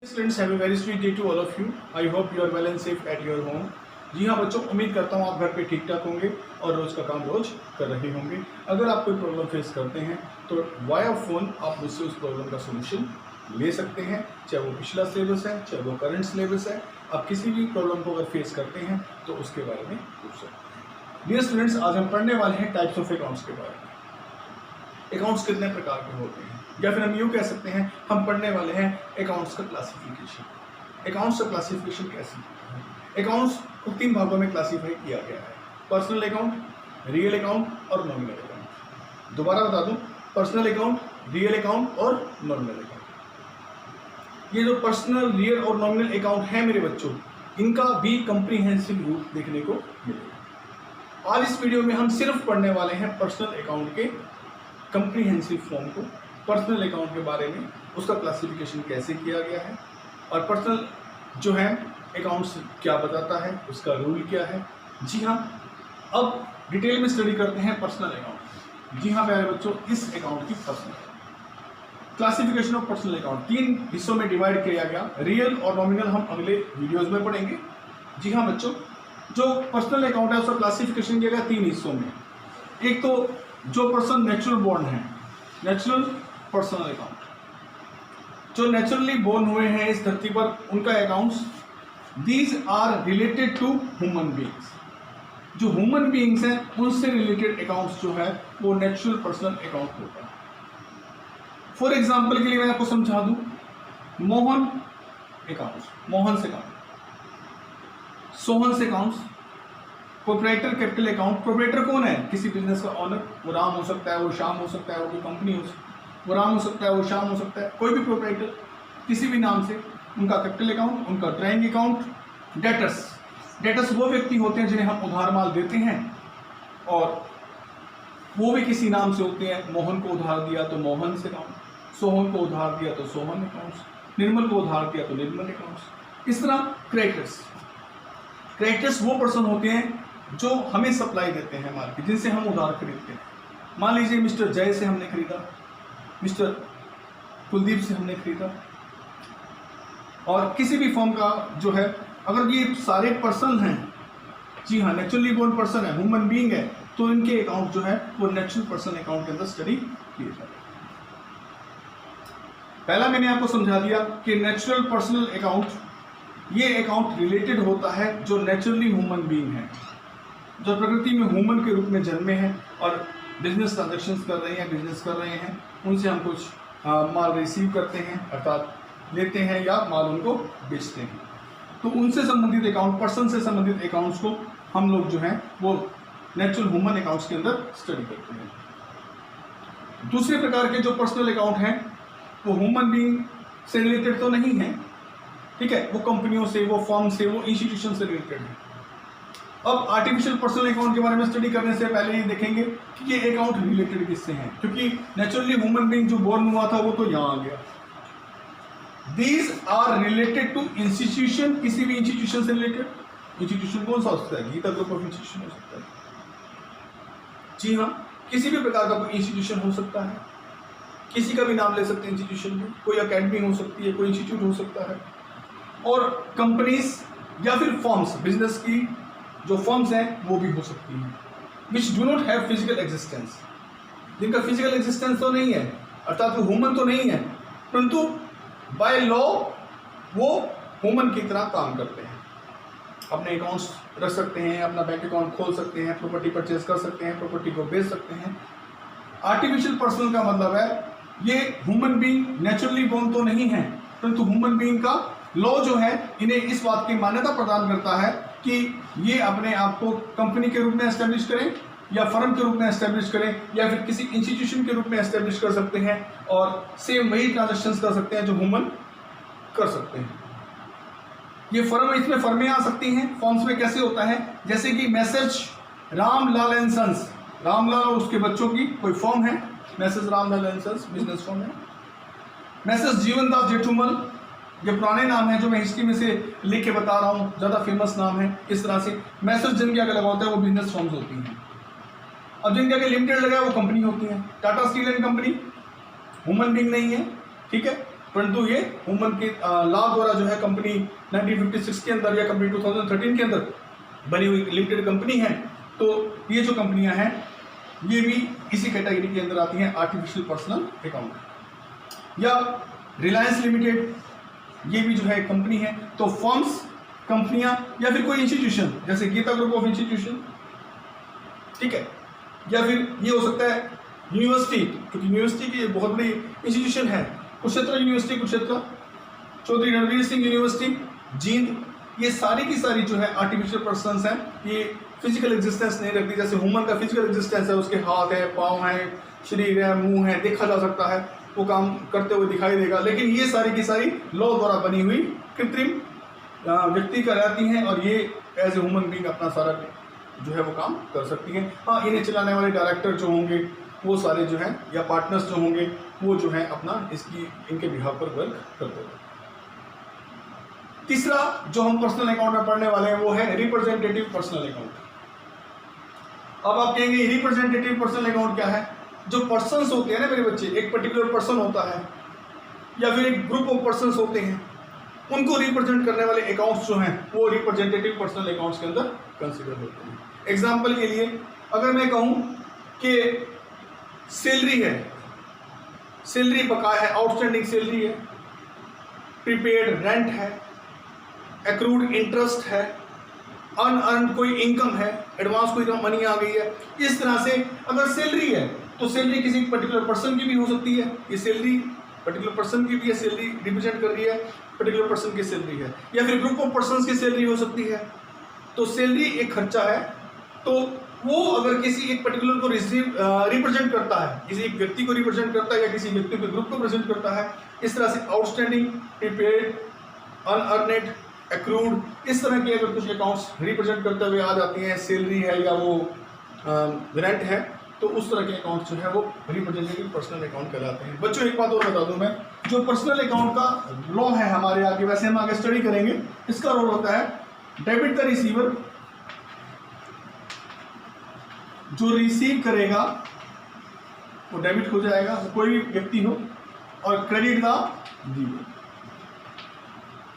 Students, have a very sweet day to all of you. I hope you are well and safe at your home. जी हाँ बच्चों, उम्मीद करता हूँ आप घर पे ठीक ठाक होंगे और रोज़ का काम रोज कर रहे होंगे। अगर आप कोई प्रॉब्लम फेस करते हैं तो वाया फ़ोन आप मुझसे उस प्रॉब्लम का सोल्यूशन ले सकते हैं, चाहे वो पिछला सिलेबस है, चाहे वो करंट सिलेबस है। आप किसी भी प्रॉब्लम को अगर फेस करते हैं तो उसके बारे में पूछ सकते हैं। डियर स्टूडेंट्स, आज हम पढ़ने वाले हैं टाइप्स ऑफ अकाउंट्स के बारे में। अकाउंट्स कितने प्रकार के होते हैं, या फिर हम यूँ कह सकते हैं हम पढ़ने वाले हैं अकाउंट्स का क्लासिफिकेशन। अकाउंट्स का क्लासिफिकेशन कैसे? अकाउंट्स को 3 भागों में क्लासीफाई किया गया है: पर्सनल अकाउंट, रियल अकाउंट और नॉमिनल अकाउंट। दोबारा बता दूं, पर्सनल अकाउंट, रियल अकाउंट और नॉमिनल अकाउंट। ये जो पर्सनल, रियल और नॉमिनल अकाउंट है मेरे बच्चों, इनका भी कंप्रीहेंसिव रूप देखने को मिलेगा। आज इस वीडियो में हम सिर्फ पढ़ने वाले हैं पर्सनल अकाउंट के कंप्रीहेंसिव फॉर्म को, पर्सनल अकाउंट के बारे में, उसका क्लासिफिकेशन कैसे किया गया है और पर्सनल जो है अकाउंट्स क्या बताता है, उसका रूल क्या है। जी हाँ, अब डिटेल में स्टडी करते हैं पर्सनल अकाउंट। जी हाँ प्यारे बच्चों, इस अकाउंट की personal classification of personal account 3 हिस्सों में डिवाइड किया गया। रियल और नॉमिनल हम अगले वीडियोस में पढ़ेंगे। जी हाँ बच्चों, जो पर्सनल अकाउंट है उसका क्लासिफिकेशन किया गया 3 हिस्सों में। एक तो जो पर्सन नेचुरल बॉर्न है, नेचुरल पर्सनल अकाउंट, जो नेचुरली बोर्न हुए हैं इस धरती पर, उनका accounts these are related to human beings. जो ह्यूमन बींग्स हैं उनसे रिलेटेड अकाउंट्स जो है वो नेचुरल पर्सनल अकाउंट होता है। फॉर एग्जाम्पल के लिए मैं आपको समझा दूं, मोहन अकाउंट्स, मोहन से अकाउंट, सोहन से accounts, proprietor capital account. Proprietor कौन है? किसी बिजनेस का ऑनर। वो राम हो सकता है, वो श्याम हो सकता है, वो कोई कंपनी हो सकती है, वो राम हो सकता है, वो श्याम हो सकता है, कोई भी प्रोप्राइटर किसी भी नाम से, उनका कैपिटल अकाउंट, उनका ड्राइंग अकाउंट। डेटर्स, डेटर्स वो व्यक्ति होते हैं जिन्हें हम उधार माल देते हैं और वो भी किसी नाम से होते हैं। मोहन को उधार दिया तो मोहन से अकाउंट, सोहन को उधार दिया तो सोहन अकाउंट्स, निर्मल को उधार दिया तो निर्मल अकाउंट्स। इस तरह क्रेडिटर्स, क्रेडिटर्स वो पर्सन होते हैं जो हमें सप्लाई देते हैं माल की, जिनसे हम उधार खरीदते हैं। मान लीजिए मिस्टर जय से हमने खरीदा, मिस्टर कुलदीप से हमने खरीदा, और किसी भी फॉर्म का जो है, अगर ये सारे पर्सन हैं, जी हाँ नेचुरली बोर्न पर्सन है, ह्यूमन बीइंग है, तो इनके अकाउंट जो है वो नेचुरल पर्सन अकाउंट के अंदर स्टडी किए जाते हैं। पहला मैंने आपको समझा दिया कि नेचुरल पर्सनल अकाउंट, ये अकाउंट रिलेटेड होता है जो नेचुरली ह्यूमन बीइंग है, जो प्रकृति में ह्यूमन के रूप में जन्मे हैं और बिजनेस ट्रांजेक्शन्स कर रहे हैं, बिजनेस कर रहे हैं। उनसे हम कुछ माल रिसीव करते हैं, अर्थात लेते हैं या माल उनको बेचते हैं। तो उनसे संबंधित अकाउंट, पर्सन से संबंधित अकाउंट्स को हम लोग जो हैं वो नेचुरल ह्यूमन अकाउंट्स के अंदर स्टडी करते हैं। दूसरे प्रकार के जो पर्सनल अकाउंट हैं वो ह्यूमन बीइंग से रिलेटेड तो नहीं है, ठीक है, वो कंपनियों से, वो फर्म से, वो इंस्टीट्यूशन से रिलेटेड है। अब आर्टिफिशियल पर्सनल अकाउंट के बारे में स्टडी करने से पहले ये देखेंगे कि ये अकाउंट रिलेटेड किससे हैं, क्योंकि नेचुरली ह्यूमन बीइंग जो बोर्न हुआ था वो तो यहाँ आ गया। These are related to institution, किसी भी इंस्टीट्यूशन से रिलेटेड। इंस्टीट्यूशन कौन सा हो सकता है? गीता ग्रुप ऑफ इंस्टीट्यूशन हो सकता है। जी हाँ, किसी भी प्रकार का कोई इंस्टीट्यूशन हो सकता है, किसी का भी नाम ले सकते हैं इंस्टीट्यूशन में, कोई अकेडमी हो सकती है, कोई इंस्टीट्यूट हो सकता है, और कंपनीज या फिर फर्म्स, बिजनेस की जो फर्म्स हैं वो भी हो सकती हैं, which do not have physical existence, जिनका फिजिकल एग्जिस्टेंस तो नहीं है, अर्थात वो ह्यूमन तो नहीं है, परंतु बाय लॉ वो ह्यूमन की तरह काम करते हैं। अपने अकाउंट्स रख सकते हैं, अपना बैंक अकाउंट खोल सकते हैं, प्रॉपर्टी परचेज कर सकते हैं, प्रॉपर्टी को बेच सकते हैं। आर्टिफिशियल पर्सन का मतलब है ये ह्यूमन बीइंग नेचुरली बोर्न तो नहीं है, परंतु ह्यूमन बीइंग का लॉ जो है इन्हें इस बात की मान्यता प्रदान करता है कि ये अपने आप को कंपनी के रूप में एस्टेब्लिश करें या फर्म के रूप में एस्टेब्लिश करें या फिर किसी इंस्टीट्यूशन के रूप में एस्टेब्लिश कर सकते हैं और सेम वही ट्रांजेक्शन्स कर सकते हैं जो ह्यूमन कर सकते हैं। ये फर्म, इसमें फर्में आ सकती हैं। फॉर्म्स में कैसे होता है, जैसे कि messrs Ramlal and sons, Ramlal और उसके बच्चों की कोई फॉर्म है, messrs Ramlal and sons business firm है। मैसेज जीवनदास जेठुमल, ये पुराने नाम है जो मैं हिस्ट्री में से लिख के बता रहा हूँ, ज़्यादा फेमस नाम है। इस तरह से मैसेज जिनके आगे लगा होता है वो बिजनेस फॉर्म्स होती हैं। अब जिनके आगे लिमिटेड लगा है वो कंपनी होती है। Tata steel and company human being नहीं है, ठीक है, परंतु ये वुमन के लॉ द्वारा जो है कंपनी 1956 के अंदर या कंपनी 2013 के अंदर बनी हुई लिमिटेड कंपनी है। तो ये जो कंपनियां हैं ये भी इसी कैटेगरी के अंदर आती हैं, आर्टिफिशियल पर्सनल अकाउंट। या रिलायंस लिमिटेड ये भी जो है कंपनी है। तो फर्म्स, कंपनियां या फिर कोई इंस्टीट्यूशन जैसे गीता ग्रुप ऑफ इंस्टीट्यूशन, ठीक है, या फिर ये हो सकता है यूनिवर्सिटी, क्योंकि यूनिवर्सिटी की बहुत बड़ी इंस्टीट्यूशन है, कुरुक्षेत्र यूनिवर्सिटी, कुरुक्षेत्र, चौधरी रणवीर सिंह यूनिवर्सिटी, जींद, ये सारी की सारी जो है आर्टिफिशियल पर्सन्स हैं। ये फिजिकल एग्जिस्टेंस नहीं रखती। जैसे ह्यूमन का फिजिकल एग्जिस्टेंस है, उसके हाथ है, पाँव है, शरीर है, मुंह है, देखा जा सकता है, वो काम करते हुए दिखाई देगा। लेकिन ये सारी की सारी लॉ द्वारा बनी हुई कृत्रिम व्यक्ति कहलाती हैं और ये एज ए ह्यूमन बीइंग अपना सारा जो है वो काम कर सकती हैं। हाँ, इन्हें चलाने वाले डायरेक्टर जो होंगे वो सारे जो हैं या पार्टनर्स जो होंगे वो जो है अपना इनके बिहाफ पर वर्क करते हैं। तीसरा जो हम पर्सनल अकाउंट में पढ़ने वाले हैं वो है रिप्रेजेंटेटिव पर्सनल अकाउंट। अब आप कहेंगे रिप्रेजेंटेटिव पर्सनल अकाउंट क्या है? जो पर्सन्स होते हैं ना मेरे बच्चे, एक पर्टिकुलर पर्सन होता है या फिर एक ग्रुप ऑफ पर्सन्स होते हैं, उनको रिप्रेजेंट करने वाले अकाउंट्स जो हैं वो रिप्रेजेंटेटिव पर्सनल अकाउंट्स के अंदर कंसीडर होते हैं। एग्जाम्पल के लिए अगर मैं कहूं कि सैलरी है, सैलरी बकाया है, आउटस्टैंडिंग सैलरी है, प्रीपेड रेंट है, एक्रूड इंटरेस्ट है, अनअर्न्ड कोई इनकम है, एडवांस कोई मनी आ गई है, इस तरह से अगर सैलरी है तो सैलरी किसी पर्टिकुलर पर्सन की भी हो सकती है। ये सैलरी पर्टिकुलर पर्सन की भी है, सैलरी रिप्रेजेंट कर रही है, पर्टिकुलर पर्सन की सैलरी है, या फिर ग्रुप ऑफ पर्सन्स की सैलरी हो सकती है। तो सैलरी एक खर्चा है, तो वो अगर किसी एक पर्टिकुलर को रिप्रेजेंट करता है, किसी एक व्यक्ति को रिप्रेजेंट करता है या किसी व्यक्ति के ग्रुप को रिप्रेजेंट करता है, इस तरह से आउटस्टैंडिंग, प्रीपेड, अनअर्नेड, एक्रूड, इस तरह के अगर कुछ अकाउंट्स रिप्रेजेंट करते हुए आ जाती हैं, सैलरी है या वो रेंट है, तो उस तरह के अकाउंट जो है वो रिप्रेजेंटेटिव पर्सनल अकाउंट कहलाते हैं। बच्चों एक बात और बता दूं मैं, जो पर्सनल अकाउंट का लॉ है हमारे आगे, वैसे हम आगे स्टडी करेंगे, इसका रोल होता है डेबिट द रिसीवर, जो रिसीव करेगा वो डेबिट हो जाएगा, कोई भी व्यक्ति हो, और क्रेडिट द गिवर।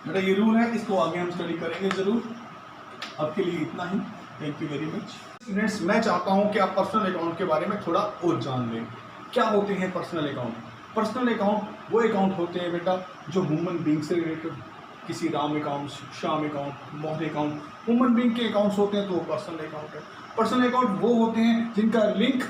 बेटा ये रूल है, इसको आगे हम स्टडी करेंगे जरूर। आपके लिए इतना ही, thank you very much. Students, मैं चाहता हूं कि आप पर्सनल अकाउंट के बारे में थोड़ा और जान लें। क्या होते हैं पर्सनल अकाउंट? पर्सनल अकाउंट वो अकाउंट होते हैं बेटा जो ह्यूमन बीइंग से रिलेटेड, किसी Ram account, Shyam account, Mohan account, human being के अकाउंट्स होते हैं तो वो पर्सनल अकाउंट है। पर्सनल अकाउंट वो होते हैं जिनका लिंक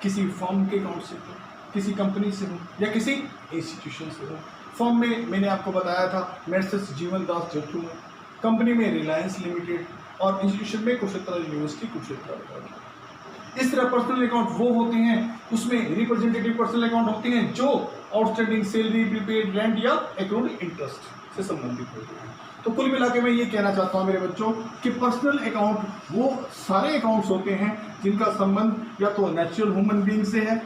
किसी फर्म के अकाउंट से हो, किसी कंपनी से हो या किसी इंस्टीट्यूशन से हो। फर्म में मैंने आपको बताया था मेर्सेस जीवन दास जेठमलानी, कंपनी में रिलायंस लिमिटेड, और इंस्टीट्यूशन में कुरुक्षेत्र यूनिवर्सिटी, कुरुक्षेत्र। इस तरह पर्सनल अकाउंट वो होते हैं, उसमें रिप्रेजेंटेटिव पर्सनल अकाउंट होते हैं जो आउटस्टैंडिंग सैलरी, प्रीपेड रेंट या एक्रूड इंटरेस्ट से संबंधित होते हैं। तो कुल मिला के मैं ये कहना चाहता हूँ मेरे बच्चों कि पर्सनल अकाउंट वो सारे अकाउंट्स होते हैं जिनका संबंध या तो नेचुरल ह्यूमन बीइंग से है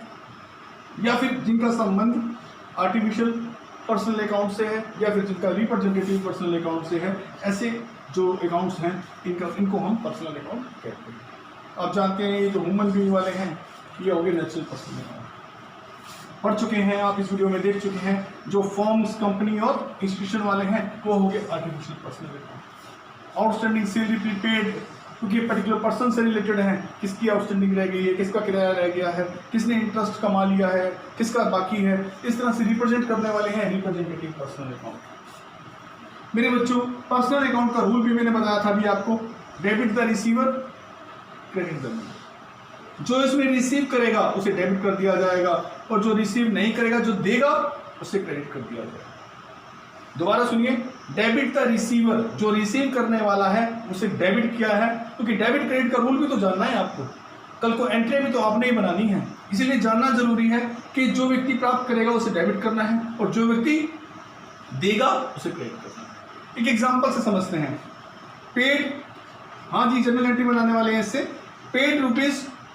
या फिर जिनका संबंध आर्टिफिशियल पर्सनल अकाउंट से है या फिर जिनका रिप्रेजेंटेटिव पर्सनल अकाउंट से है। ऐसे जो अकाउंट्स हैं इनको हम पर्सनल अकाउंट कहते हैं। आप जानते हैं ये जो ह्यूमन बीइंग वाले हैं ये हो गए नेचुरल पर्सनल अकाउंट, पढ़ चुके हैं आप, इस वीडियो में देख चुके हैं। जो फर्म्स, कंपनी और इंस्टीट्यूशन वाले हैं वो हो गए artificial personal account. Outstanding salary, prepaid, क्योंकि पर्टिकुलर पर्सन से रिलेटेड हैं, किसकी आउटस्टैंडिंग रह गई है, किसका किराया रह गया है, किसने इंटरेस्ट कमा लिया है, किसका बाकी है, इस तरह से रिप्रेजेंट करने वाले हैं रिप्रेजेंटेटिव पर्सनल अकाउंट। मेरे बच्चों पर्सनल अकाउंट का रूल भी मैंने बताया था अभी आपको, debit the receiver, credit the giver. जो इसमें रिसीव करेगा उसे डेबिट कर दिया जाएगा और जो रिसीव नहीं करेगा, जो देगा, उसे क्रेडिट कर दिया जाएगा। दोबारा सुनिए, डेबिट द रिसीवर, जो रिसीव करने वाला है उसे डेबिट किया है, क्योंकि डेबिट क्रेडिट का रूल भी तो जानना है आपको, कल को एंट्री भी तो आपने ही बनानी है, इसीलिए जानना जरूरी है कि जो व्यक्ति प्राप्त करेगा उसे डेबिट करना है और जो व्यक्ति देगा उसे क्रेडिट करना है। एक एग्जाम्पल से समझते हैं। पेड, हाँ जी जनरल एंट्री बनाने वाले हैं इससे, पेड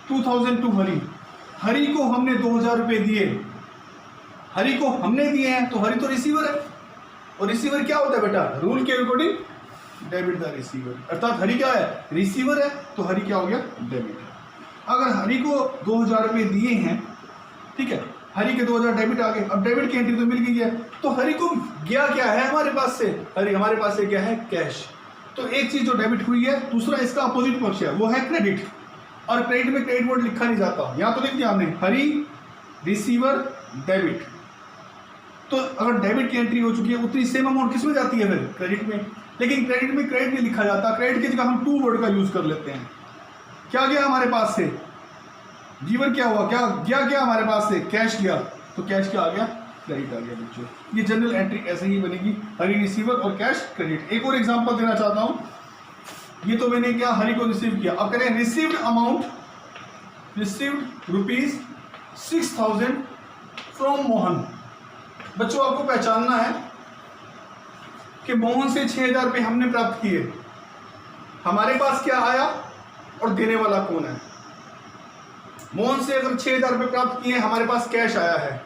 ₹2000 टू हरी, हरी को हमने 2000 रुपये दिए, हरी को हमने दिए हैं तो हरी तो रिसीवर है, और रिसीवर क्या होता है बेटा, रूल के अकॉर्डिंग डेबिट द रिसीवर, अर्थात हरी क्या है, रिसीवर है, तो हरी क्या हो गया, डेबिट है। अगर हरी को 2000 रुपये दिए हैं, ठीक है, हरी के 2000 डेबिट आ गए। अब डेबिट की एंट्री तो मिल गई है, तो हरी को गया क्या है हमारे पास से, हरी हमारे पास से क्या है, कैश। तो एक चीज जो डेबिट हुई है, दूसरा इसका अपोजिट पक्ष है वो है क्रेडिट। और क्रेडिट में क्रेडिट वर्ड लिखा नहीं जाता, यहाँ तो लिख दिया हमने हरी रिसीवर डेबिट। तो अगर डेबिट की एंट्री हो चुकी है, उतनी सेम अमाउंट किस में जाती है, फिर क्रेडिट में। लेकिन क्रेडिट में क्रेडिट नहीं लिखा जाता, क्रेडिट की जगह हम टू वर्ड का यूज कर लेते हैं। क्या गया हमारे पास से, जीवन क्या हुआ, क्या गया, क्या हमारे पास से कैश गया, तो कैश क्या आ गया, क्रेडिट आ गया बच्चों। ये जनरल एंट्री ऐसे ही बनेगी, हरी रिसीवर और कैश क्रेडिट। एक और एग्जांपल देना चाहता हूं, ये तो मैंने क्या हरी को रिसीव किया, अब करें received amount, received ₹6000 from Mohan. बच्चों आपको पहचानना है कि मोहन से 6000 रुपये हमने प्राप्त किए, हमारे पास क्या आया और देने वाला कौन है। मोहन से अगर 6000 रुपये प्राप्त किए, हमारे पास कैश आया है,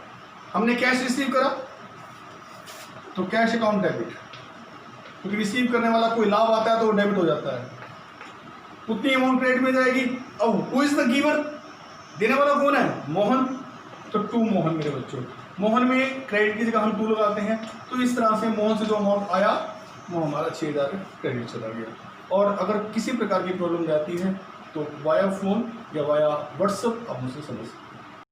हमने कैश रिसीव करा, तो कैश अकाउंट डेबिट, क्योंकि रिसीव करने वाला कोई लाभ आता है तो वो डेबिट हो जाता है, उतनी अमाउंट क्रेडिट में जाएगी। अब हु इज द गिवर, देने वाला कौन है, मोहन, तो टू मोहन मेरे बच्चों। मोहन में क्रेडिट की जगह हम टू लगाते हैं, तो इस तरह से मोहन से जो अमाउंट आया वो हमारा 6000 क्रेडिट चला गया। और अगर किसी प्रकार की प्रॉब्लम जाती है तो वाया फोन या वाया व्हाट्सएप आप मुझसे समझ सकते हैं।